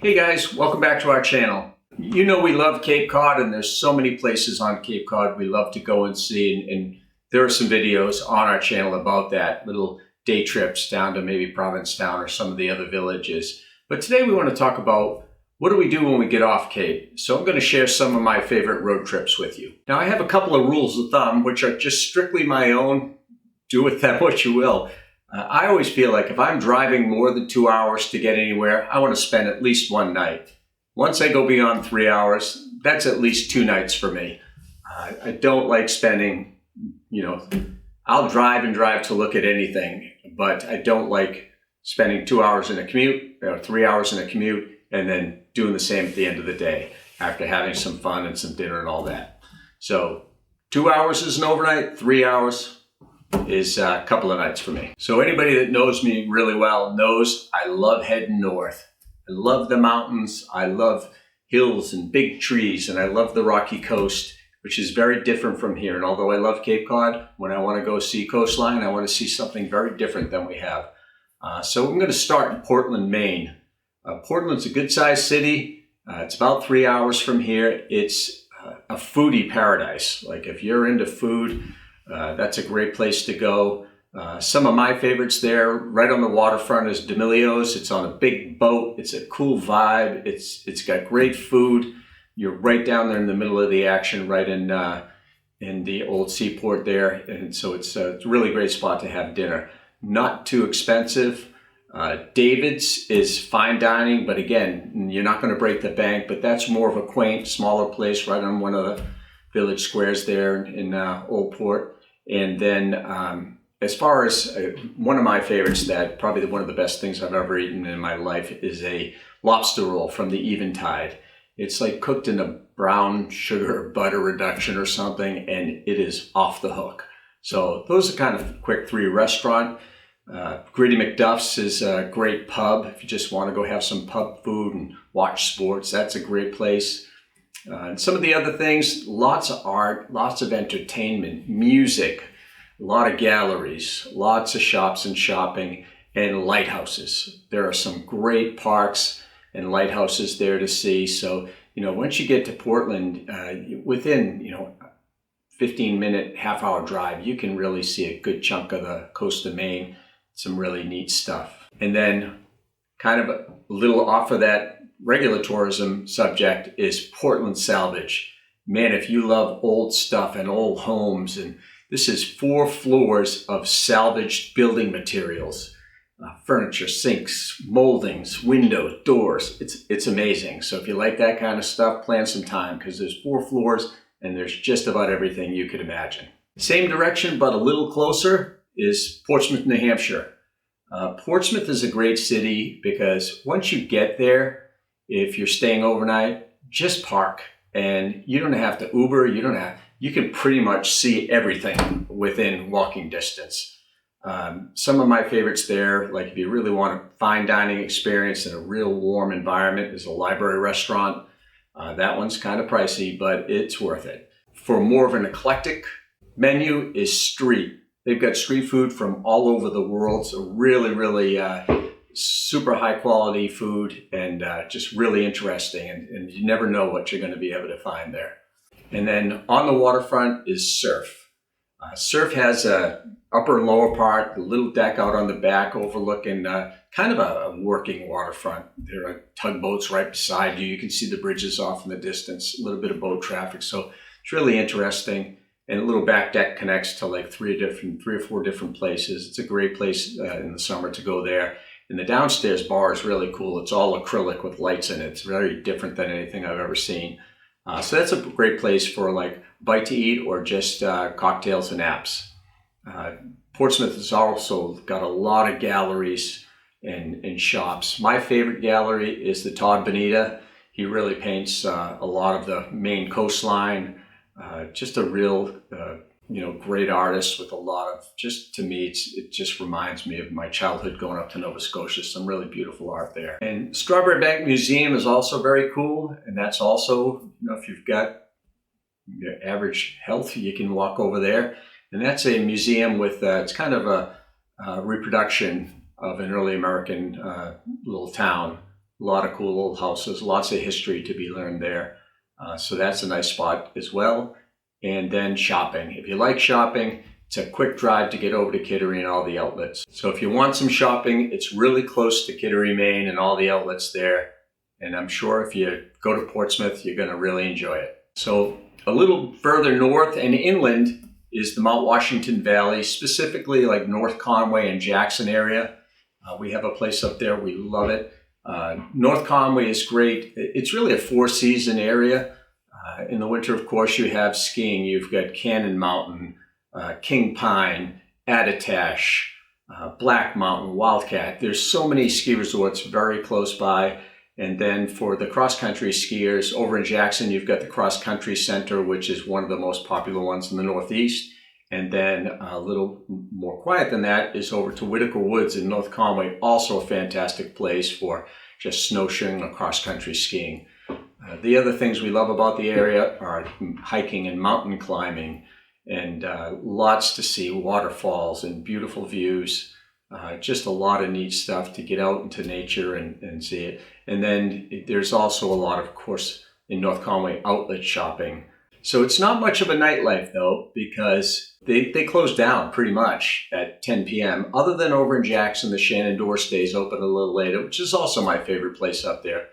Hey guys, welcome back to our channel. You know we love Cape Cod, and there's so many places on Cape Cod we love to go and see, and there are some videos on our channel about that, little day trips down to maybe Provincetown or some of the other villages. But today we want to talk about what do we do when we get off Cape. So I'm going to share some of my favorite road trips with you. Now I have a couple of rules of thumb which are just strictly my own. Do with that what you will. I always feel like if I'm driving more than 2 hours to get anywhere, I want to spend at least one night. Once I go beyond 3 hours, that's at least 2 nights for me. I don't like spending, I'll drive and drive to look at anything, but I don't like spending 2 hours in a commute or 3 hours in a commute and then doing the same at the end of the day after having some fun and some dinner and all that. So 2 hours is an overnight, 3 hours is a couple of nights for me. So anybody that knows me really well knows I love heading north. I love the mountains, I love hills and big trees, and I love the rocky coast, which is very different from here. And although I love Cape Cod, when I want to go see coastline, I want to see something very different than we have. So I'm going to start in Portland, Maine. Portland's a good sized city. It's about 3 hours from here. It's a foodie paradise. Like if you're into food, that's a great place to go. Some of my favorites there, right on the waterfront, is D'Amelio's. It's on a big boat. It's a cool vibe. It's got great food. You're right down there in the middle of the action, right in the old seaport there. And so it's a really great spot to have dinner. Not too expensive. David's is fine dining, but again, you're not going to break the bank, but that's more of a quaint, smaller place right on one of the village squares there in Old Port. And then as far as one of my favorites, that probably one of the best things I've ever eaten in my life is a lobster roll from the Eventide. It's like cooked in a brown sugar butter reduction or something, and it is off the hook. So those are kind of quick three. Restaurant. Gritty McDuff's is a great pub. If you just want to go have some pub food and watch sports, that's a great place. And some of the other things, lots of art, lots of entertainment, music, a lot of galleries, lots of shops and shopping, and lighthouses. There are some great parks and lighthouses there to see. So, once you get to Portland, within, 15-minute, half-hour drive, you can really see a good chunk of the coast of Maine, some really neat stuff. And then kind of a little off of that regular tourism subject is Portland Salvage. Man, if you love old stuff and old homes, and this is 4 floors of salvaged building materials, furniture, sinks, moldings, windows, doors. It's amazing. So if you like that kind of stuff, plan some time because there's 4 floors and there's just about everything you could imagine. Same direction, but a little closer is Portsmouth, New Hampshire. Portsmouth is a great city because once you get there, if you're staying overnight, just park, and you don't have to Uber. You can pretty much see everything within walking distance. Some of my favorites there, like if you really want a fine dining experience in a real warm environment, is a library restaurant. That one's kind of pricey, but it's worth it. For more of an eclectic menu is street. They've got street food from all over the world, so really super high quality food and just really interesting, and you never know what you're going to be able to find there. And then on the waterfront is Surf. Surf has a upper and lower part, a little deck out on the back overlooking kind of a working waterfront. There are tugboats right beside you. You can see the bridges off in the distance, a little bit of boat traffic. So it's really interesting. And a little back deck connects to like 3 or 4 different places. It's a great place in the summer to go there. And the downstairs bar is really cool. It's all acrylic with lights in it. It's very different than anything I've ever seen. So that's a great place for like bite to eat or just cocktails and apps. Portsmouth has also got a lot of galleries and shops. My favorite gallery is the Todd Bonita. He really paints a lot of the Maine coastline. Just a real great artist with a lot of, just to me, it just reminds me of my childhood going up to Nova Scotia. Some really beautiful art there. And Strawberry Bank Museum is also very cool. And that's also, if you've got your average health, you can walk over there. And that's a museum with, it's kind of a reproduction of an early American little town A lot of cool old houses, lots of history to be learned there. So that's a nice spot as well. And then shopping. If you like shopping, it's a quick drive to get over to Kittery and all the outlets. So if you want some shopping, it's really close to Kittery, Maine and all the outlets there. And I'm sure if you go to Portsmouth, you're going to really enjoy it. So a little further north and inland is the Mount Washington Valley, specifically like North Conway and Jackson area. We have a place up there. We love it. North Conway is great. It's really a four-season area. In the winter, of course, you have skiing. You've got Cannon Mountain, King Pine, Attitash, Black Mountain, Wildcat. There's so many ski resorts very close by. And then for the cross-country skiers, over in Jackson, you've got the Cross Country Center, which is one of the most popular ones in the Northeast. And then a little more quiet than that is over to Whitaker Woods in North Conway, also a fantastic place for just snowshoeing or cross-country skiing. The other things we love about the area are hiking and mountain climbing, and lots to see, waterfalls and beautiful views. Just a lot of neat stuff to get out into nature and see it. And then there's also a lot of course, in North Conway, outlet shopping. So it's not much of a nightlife, though, because they close down pretty much at 10 p.m. Other than over in Jackson, the Shenandoah stays open a little later, which is also my favorite place up there.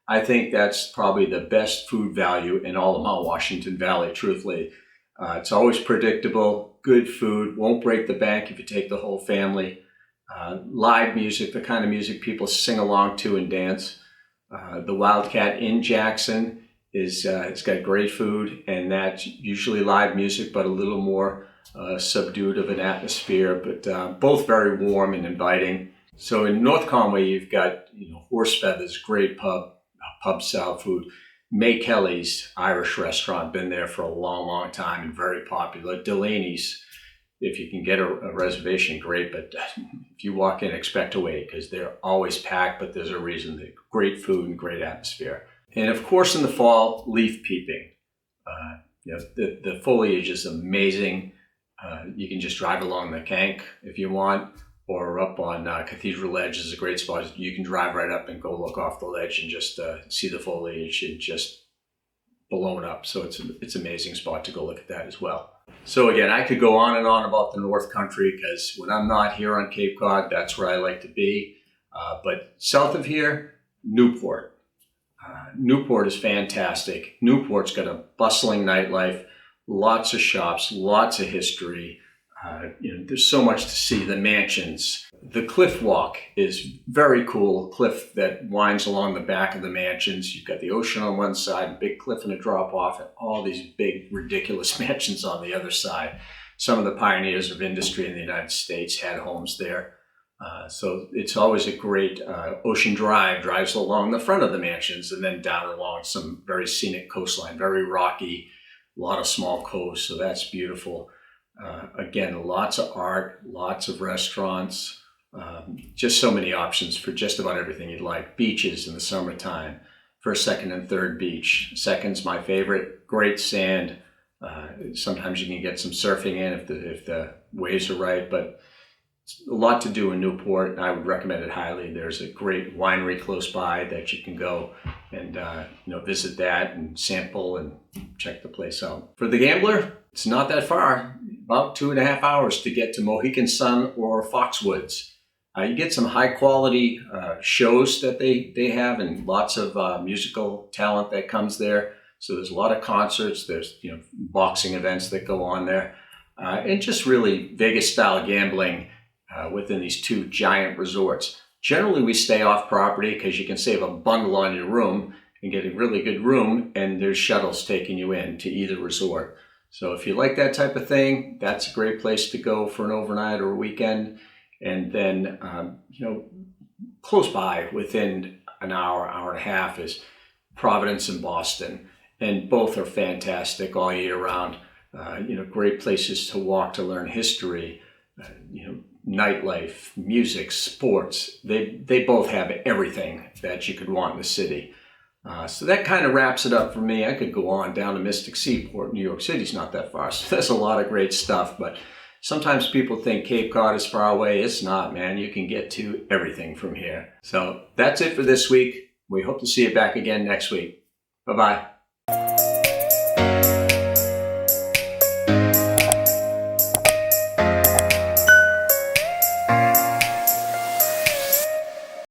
I think that's probably the best food value in all of Mount Washington Valley, truthfully. It's always predictable, good food, won't break the bank if you take the whole family. Live music, the kind of music people sing along to and dance. The Wildcat in Jackson it's got great food, and that's usually live music, but a little more subdued of an atmosphere, but both very warm and inviting. So in North Conway, you've got Horse Feathers, great pub style food. May Kelly's Irish restaurant, been there for a long, long time and very popular. Delaney's, if you can get a reservation, great, but if you walk in, expect to wait because they're always packed, but there's a reason. They're great food and great atmosphere. And of course, in the fall, leaf peeping. The foliage is amazing. You can just drive along the Kank if you want, or up on Cathedral Ledge is a great spot. You can drive right up and go look off the ledge and just see the foliage and just blown up. So it's an amazing spot to go look at that as well. So again, I could go on and on about the North Country because when I'm not here on Cape Cod, that's where I like to be. But south of here, Newport. Newport is fantastic. Newport's got a bustling nightlife, lots of shops, lots of history. There's so much to see. The mansions. The cliff walk is very cool. A cliff that winds along the back of the mansions. You've got the ocean on one side, a big cliff and a drop off, and all these big, ridiculous mansions on the other side. Some of the pioneers of industry in the United States had homes there. So it's always a great ocean drive, drives along the front of the mansions and then down along some very scenic coastline, very rocky, a lot of small coves, so that's beautiful. Again, lots of art, lots of restaurants, just so many options for just about everything you'd like. Beaches in the summertime, first, second, and third beach. Second's my favorite, great sand. Sometimes you can get some surfing in if the waves are right, but a lot to do in Newport, and I would recommend it highly. There's a great winery close by that you can go and visit that and sample and check the place out. For the gambler, it's not that far, about 2.5 hours to get to Mohegan Sun or Foxwoods. You get some high quality shows that they have, and lots of musical talent that comes there. So there's a lot of concerts, there's boxing events that go on there, and just really Vegas style gambling within these two giant resorts. Generally, we stay off property because you can save a bundle on your room and get a really good room, and there's shuttles taking you in to either resort. So if you like that type of thing, that's a great place to go for an overnight or a weekend. And then, close by, within an hour, hour and a half, is Providence and Boston. And both are fantastic all year round. Great places to walk, to learn history, nightlife, music, sports. They both have everything that you could want in the city. So that kind of wraps it up for me. I could go on down to Mystic Seaport. New York City's not that far, so there's a lot of great stuff. But sometimes people think Cape Cod is far away. It's not, man. You can get to everything from here. So that's it for this week. We hope to see you back again next week. Bye-bye.